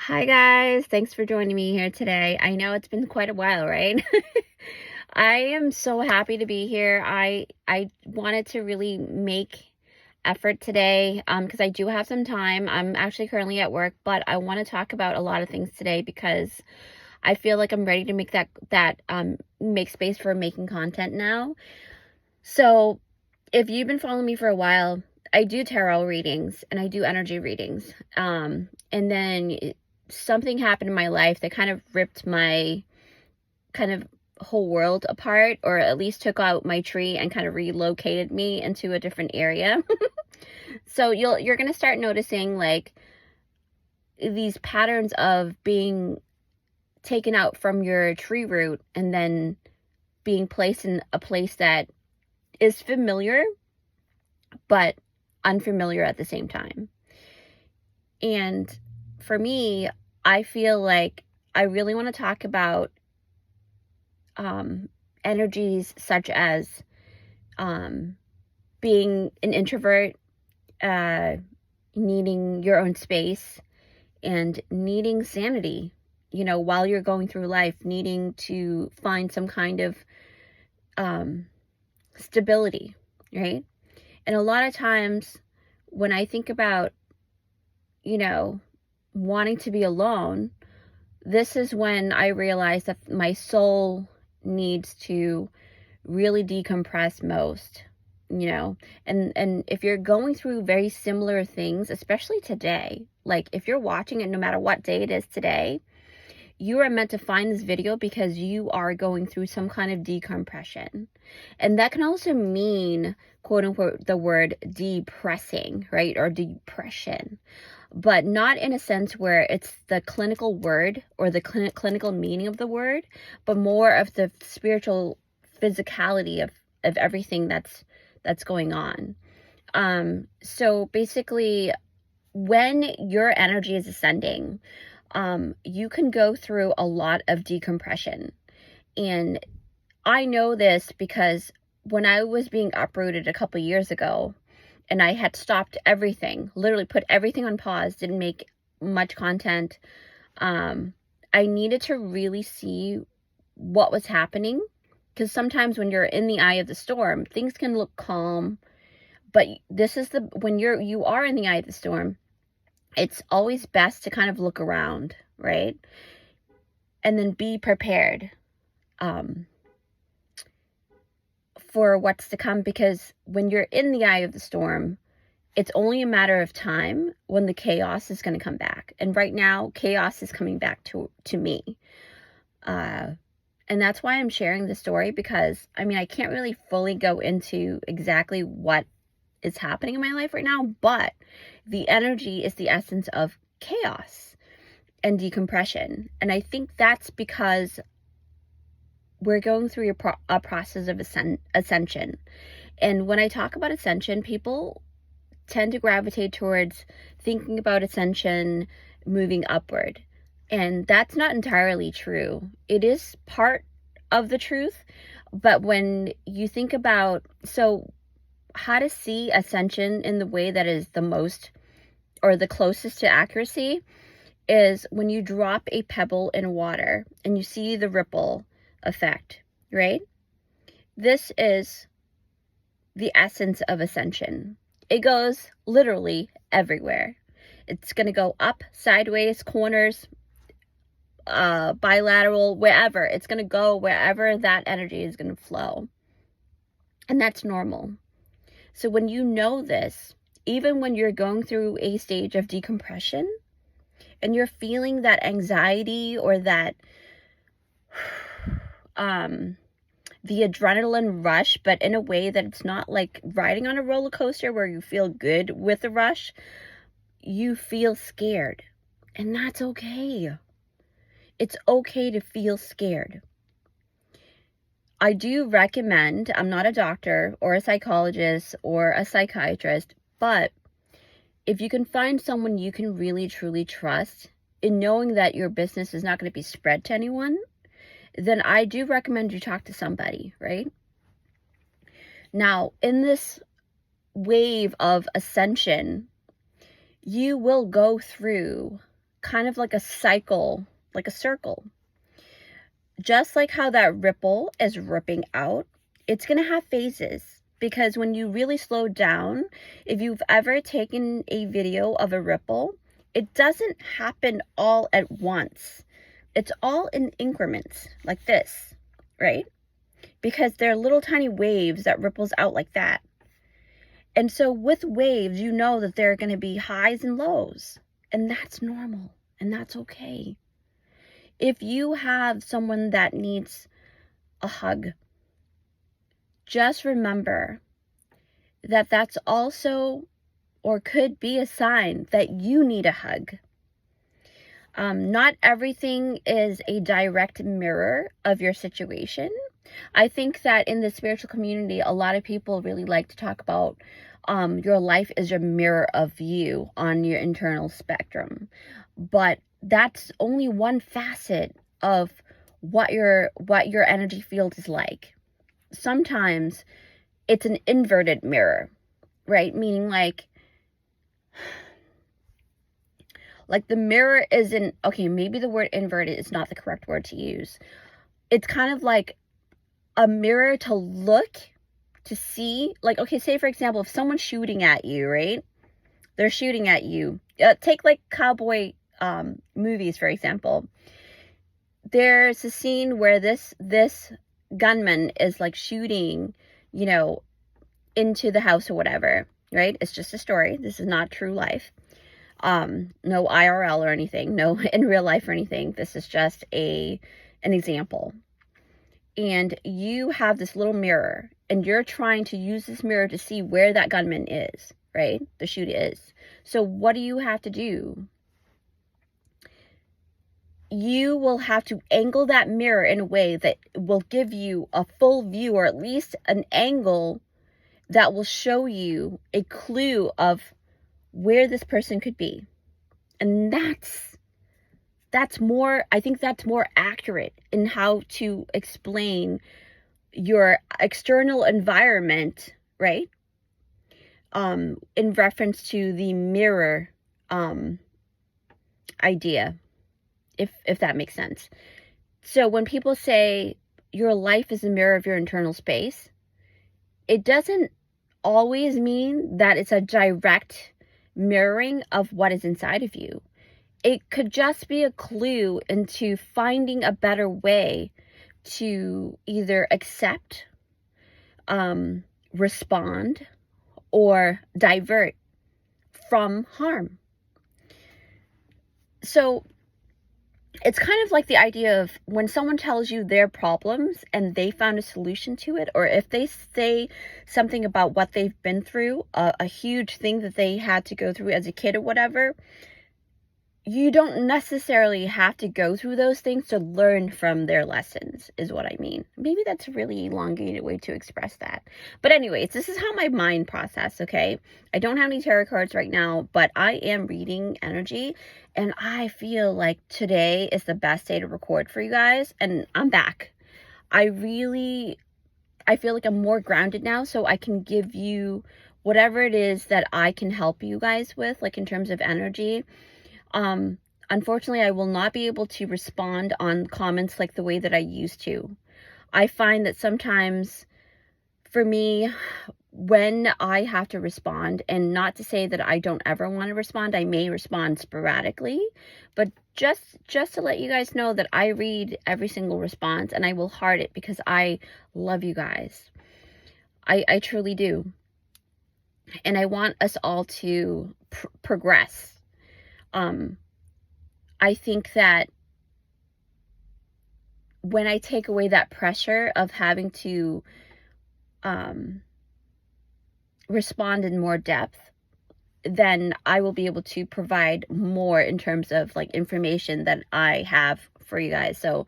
Hi guys, thanks for joining me here today. I know it's been quite a while, right? I am so happy to be here. I wanted to really make effort today because I do have some time. I'm actually currently at work, but I want to talk about a lot of things today because I feel like I'm ready to make that make space for making content now. So, if you've been following me for a while, I do tarot readings and I do energy readings. And then something happened in my life that kind of ripped my kind of whole world apart, or at least took out my tree and kind of relocated me into a different area. So you're going to start noticing like these patterns of being taken out from your tree root and then being placed in a place that is familiar but unfamiliar at the same time. And for me, I feel like I really want to talk about energies such as being an introvert, needing your own space, and needing sanity, while you're going through life, needing to find some kind of stability, right? And a lot of times when I think about, wanting to be alone, this is when I realize that my soul needs to really decompress most, and if you're going through very similar things, especially today, like if you're watching it, no matter what day it is today, you are meant to find this video because you are going through some kind of decompression. And that can also mean, quote unquote, the word depressing, right? Or depression, but not in a sense where it's the clinical word or the clinical meaning of the word, but more of the spiritual physicality of everything that's going on. So basically, when your energy is ascending, you can go through a lot of decompression. And I know this because when I was being uprooted a couple years ago and I had stopped everything, literally put everything on pause, didn't make much content, I needed to really see what was happening. Because sometimes when you're in the eye of the storm, things can look calm, but this is when you are in the eye of the storm, it's always best to kind of look around, right? And then be prepared for what's to come, because when you're in the eye of the storm, it's only a matter of time when the chaos is going to come back. And right now, chaos is coming back to me. And that's why I'm sharing the story, because, I can't really fully go into exactly what is happening in my life right now, but the energy is the essence of chaos and decompression. And I think that's because we're going through a process of ascension. And when I talk about ascension, people tend to gravitate towards thinking about ascension moving upward. And that's not entirely true. It is part of the truth. But when you think about, how to see ascension in the way that is the most or the closest to accuracy is when you drop a pebble in water and you see the ripple effect, right? This is the essence of ascension. It goes literally everywhere. It's going to go up, sideways, corners, bilateral, wherever. It's going to go wherever that energy is going to flow. And that's normal. So when you know this, even when you're going through a stage of decompression and you're feeling that anxiety or that the adrenaline rush, but in a way that it's not like riding on a roller coaster where you feel good with the rush, you feel scared. And that's okay. It's okay to feel scared. I do recommend, I'm not a doctor or a psychologist or a psychiatrist, but if you can find someone you can really truly trust in knowing that your business is not going to be spread to anyone, then I do recommend you talk to somebody, right? Now, in this wave of ascension, you will go through kind of like a cycle, like a circle. Just like how that ripple is ripping out, it's going to have phases. Because when you really slow down, if you've ever taken a video of a ripple, it doesn't happen all at once. It's all in increments like this, right? Because they're little tiny waves that ripples out like that. And so with waves, you know that there are going to be highs and lows. And that's normal. And that's okay. If you have someone that needs a hug, just remember that that's also, or could be, a sign that you need a hug. Not everything is a direct mirror of your situation. I think that in the spiritual community, a lot of people really like to talk about your life is your mirror of you on your internal spectrum. But that's only one facet of what your energy field is like. Sometimes it's an inverted mirror, right? Meaning like the mirror isn't, okay, maybe the word inverted is not the correct word to use. It's kind of like a mirror to look, to see. Like, okay, say for example, if someone's shooting at you, right? They're shooting at you. Take like cowboy movies, for example. There's a scene where this gunman is like shooting, you know, into the house or whatever, right? It's just a story. This is not true life. No IRL or anything, no in real life or anything. This is just an example. And you have this little mirror, and you're trying to use this mirror to see where that gunman is, right? The shooter is. So what do you have to do? You will have to angle that mirror in a way that will give you a full view, or at least an angle that will show you a clue of where this person could be. And that's more, I think that's more accurate in how to explain your external environment, right? In reference to the mirror idea, if that makes sense. So when people say your life is a mirror of your internal space, it doesn't always mean that it's a direct mirroring of what is inside of you. It could just be a clue into finding a better way to either accept, respond, or divert from harm. So it's kind of like the idea of when someone tells you their problems and they found a solution to it, or if they say something about what they've been through, a huge thing that they had to go through as a kid or whatever, you don't necessarily have to go through those things to learn from their lessons, is what I mean. Maybe that's a really elongated way to express that. But anyways, this is how my mind process, okay? I don't have any tarot cards right now, but I am reading energy, and I feel like today is the best day to record for you guys, and I'm back. I feel like I'm more grounded now, so I can give you whatever it is that I can help you guys with, like in terms of energy. Unfortunately, I will not be able to respond on comments like the way that I used to. I find that sometimes for me, when I have to respond, and not to say that I don't ever want to respond, I may respond sporadically, but just to let you guys know that I read every single response, and I will heart it because I love you guys. I truly do. And I want us all to progress. I think that when I take away that pressure of having to respond in more depth, then I will be able to provide more in terms of like information that I have for you guys. So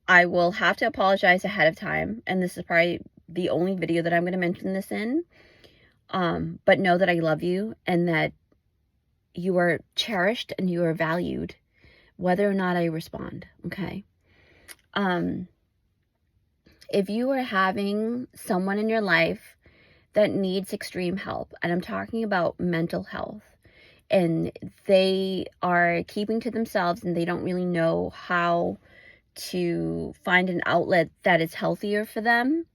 I will have to apologize ahead of time, and this is probably the only video that I'm going to mention this in. But know that I love you, and that you are cherished and you are valued, whether or not I respond, okay? If you are having someone in your life that needs extreme help, and I'm talking about mental health, and they are keeping to themselves and they don't really know how to find an outlet that is healthier for them,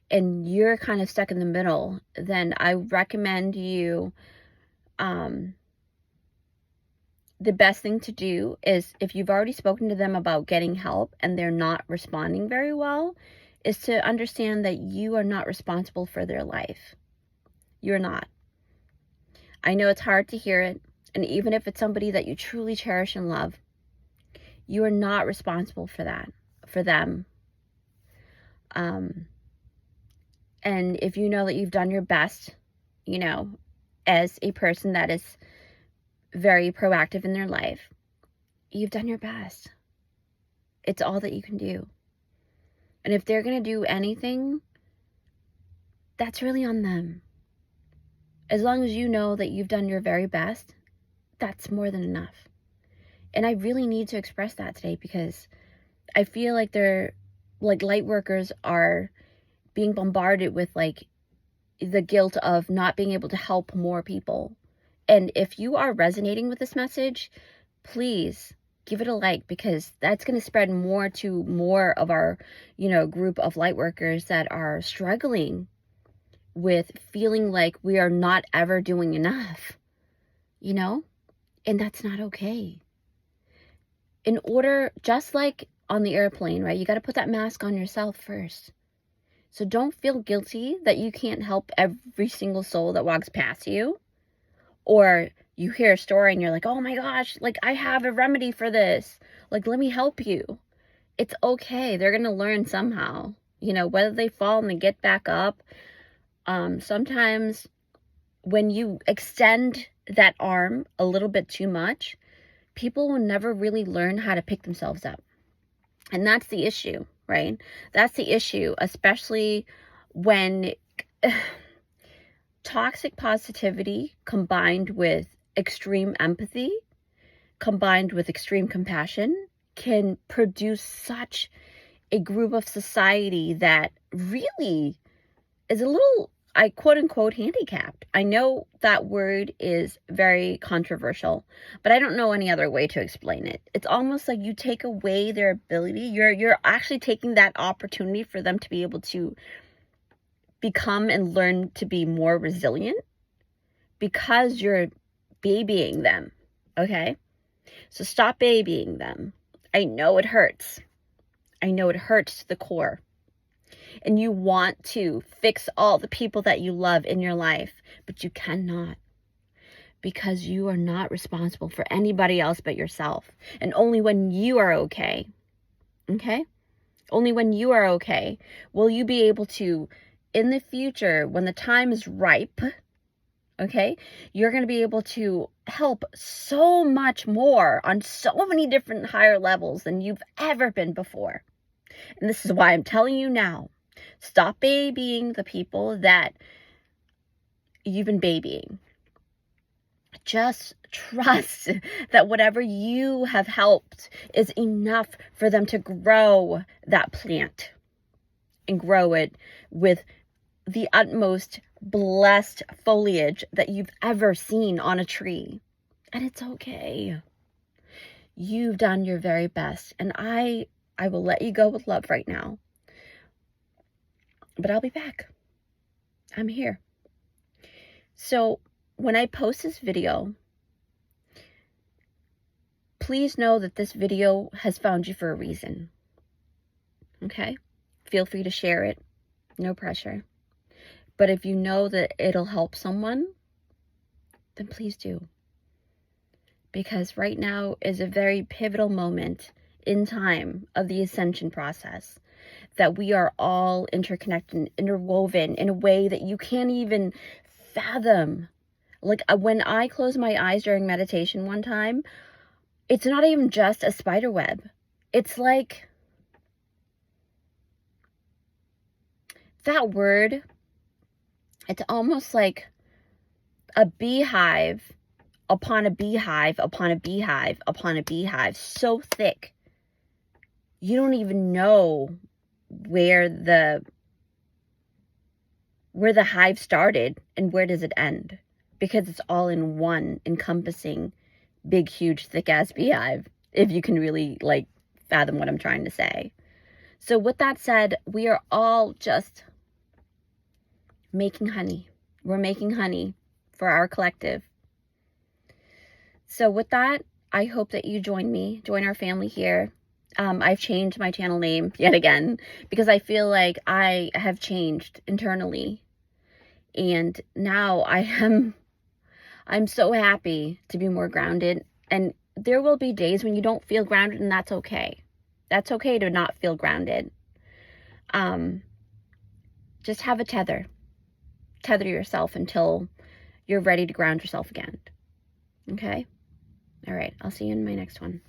and you're kind of stuck in the middle, then I recommend you, the best thing to do is, if you've already spoken to them about getting help and they're not responding very well, is to understand that you are not responsible for their life. You're not. I know it's hard to hear it, and even if it's somebody that you truly cherish and love, you are not responsible for that, for them. And if you know that you've done your best, as a person that is very proactive in their life, you've done your best. It's all that you can do. And if they're going to do anything, that's really on them. As long as you know that you've done your very best, that's more than enough. And I really need to express that today, because I feel like light workers are being bombarded with the guilt of not being able to help more people. And if you are resonating with this message, please give it a like, because that's going to spread more to more of our, group of light workers that are struggling with feeling like we are not ever doing enough, and that's not okay. In order, just like on the airplane, right, you got to put that mask on yourself first. So don't feel guilty that you can't help every single soul that walks past you. Or you hear a story and you're like, oh my gosh, I have a remedy for this. Let me help you. It's okay. They're going to learn somehow, whether they fall and they get back up. Sometimes when you extend that arm a little bit too much, people will never really learn how to pick themselves up. And that's the issue, right? That's the issue, especially when toxic positivity combined with extreme empathy, combined with extreme compassion, can produce such a group of society that really is a little, I quote unquote, handicapped. I know that word is very controversial, but I don't know any other way to explain it. It's almost like you take away their ability. You're actually taking that opportunity for them to be able to become and learn to be more resilient, because you're babying them. Okay? So stop babying them. I know it hurts. I know it hurts to the core. And you want to fix all the people that you love in your life, but you cannot, because you are not responsible for anybody else but yourself. And only when you are okay, only when you are okay, will you be able to, in the future, when the time is ripe, you're going to be able to help so much more on so many different higher levels than you've ever been before. And this is why I'm telling you now. Stop babying the people that you've been babying. Just trust that whatever you have helped is enough for them to grow that plant and grow it with the utmost blessed foliage that you've ever seen on a tree. And it's okay. You've done your very best. And I will let you go with love right now. But I'll be back. I'm here. So when I post this video, please know that this video has found you for a reason. Okay? Feel free to share it. No pressure. But if you know that it'll help someone, then please do. Because right now is a very pivotal moment in time of the ascension process, that we are all interconnected and interwoven in a way that you can't even fathom. When I close my eyes during meditation one time, it's not even just a spider web. It's like that word, it's almost like a beehive upon a beehive upon a beehive upon a beehive, so thick you don't even know where the hive started and where does it end. because it's all in one encompassing big, huge, thick ass beehive, if you can really like fathom what I'm trying to say. So with that said, we are all just making honey. We're making honey for our collective. So with that, I hope that you join our family here. I've changed my channel name yet again because I feel like I have changed internally. And now I'm so happy to be more grounded. And there will be days when you don't feel grounded, and that's okay. That's okay to not feel grounded. Just have a tether. Tether yourself until you're ready to ground yourself again. Okay? All right. I'll see you in my next one.